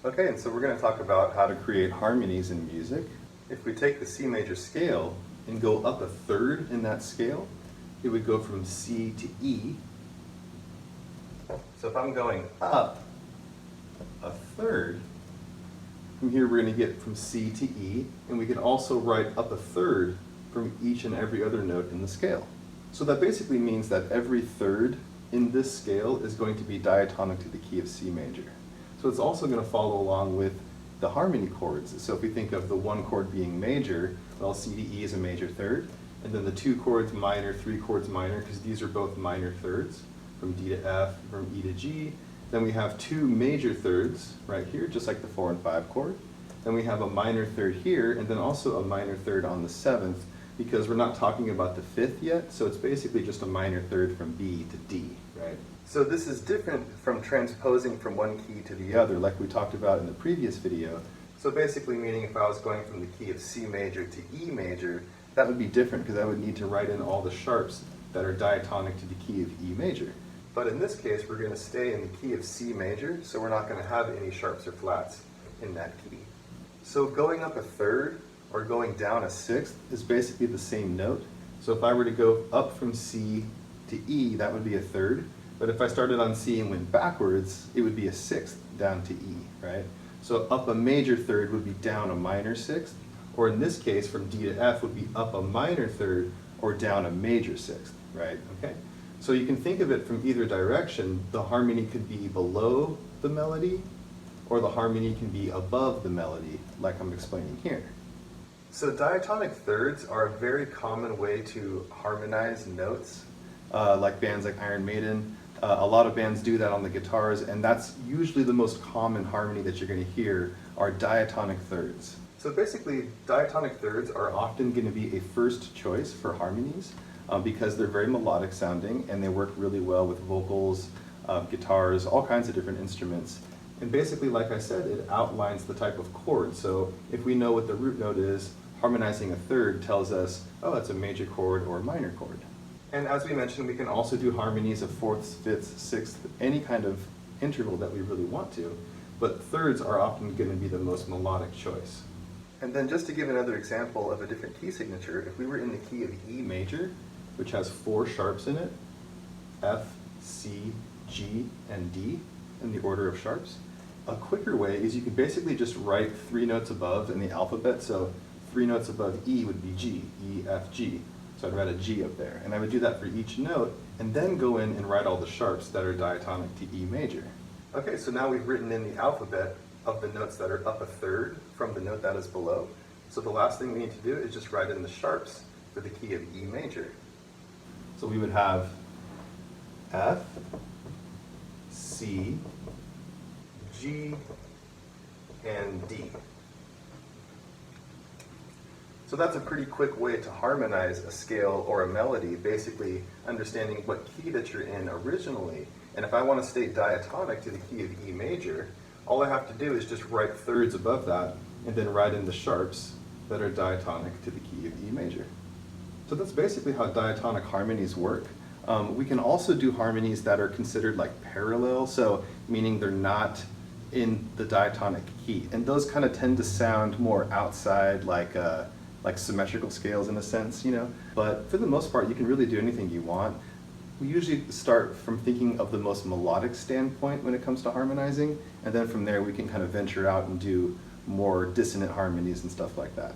Okay, and so we're going to talk about how to create harmonies in music. If we take the C major scale and go up a third in that scale, it would go from C to E. So if I'm going up a third, from here we're going to get from C to E, and we can also write up a third from each and every other note in the scale. So that basically means that every third in this scale is going to be diatonic to the key of C major. So it's also going to follow along with the harmony chords. So if we think of the one chord being major, well, C to E is a major third, and then the two chords minor, three chords minor, because these are both minor thirds, from D to F, from E to G. Then we have two major thirds right here, just like the 4 and 5 chord. Then we have a minor third here, and then also a minor third on the 7th, because we're not talking about the 5th yet, so it's basically just a minor third from B to D, right? So this is different from transposing from one key to the other, like we talked about in the previous video. So basically meaning if I was going from the key of C major to E major, that would be different because I would need to write in all the sharps that are diatonic to the key of E major. But in this case, we're going to stay in the key of C major, so we're not going to have any sharps or flats in that key. So going up a third or going down a sixth is basically the same note. So if I were to go up from C to E, that would be a third. But if I started on C and went backwards, it would be a sixth down to E, right? So up a major third would be down a minor sixth, or in this case, from D to F would be up a minor third or down a major sixth, right? Okay. So you can think of it from either direction. The harmony could be below the melody, or the harmony can be above the melody, like I'm explaining here. So diatonic thirds are a very common way to harmonize notes, like bands like Iron Maiden. A lot of bands do that on the guitars, and that's usually the most common harmony that you're going to hear are diatonic thirds. So basically, diatonic thirds are often going to be a first choice for harmonies because they're very melodic sounding and they work really well with vocals, guitars, all kinds of different instruments. And basically, like I said, it outlines the type of chord. So if we know what the root note is, harmonizing a third tells us, oh, it's a major chord or a minor chord. And as we mentioned, we can also do harmonies of fourths, fifths, sixths, any kind of interval that we really want to, but thirds are often going to be the most melodic choice. And then just to give another example of a different key signature, if we were in the key of E major, which has 4 sharps in it, F, C, G, and D, in the order of sharps, a quicker way is you can basically just write 3 notes above in the alphabet, so 3 notes above E would be G, E, F, G. So I'd write a G up there, and I would do that for each note, and then go in and write all the sharps that are diatonic to E major. Okay, so now we've written in the alphabet of the notes that are up a third from the note that is below. So the last thing we need to do is just write in the sharps for the key of E major. So we would have F, C, G, and D. So that's a pretty quick way to harmonize a scale or a melody, basically understanding what key that you're in originally. And if I want to stay diatonic to the key of E major, all I have to do is just write thirds above that and then write in the sharps that are diatonic to the key of E major. So that's basically how diatonic harmonies work. We can also do harmonies that are considered like parallel, so meaning they're not in the diatonic key. And those kind of tend to sound more outside, like symmetrical scales in a sense, you know. But for the most part, you can really do anything you want. We usually start from thinking of the most melodic standpoint when it comes to harmonizing, and then from there we can kind of venture out and do more dissonant harmonies and stuff like that.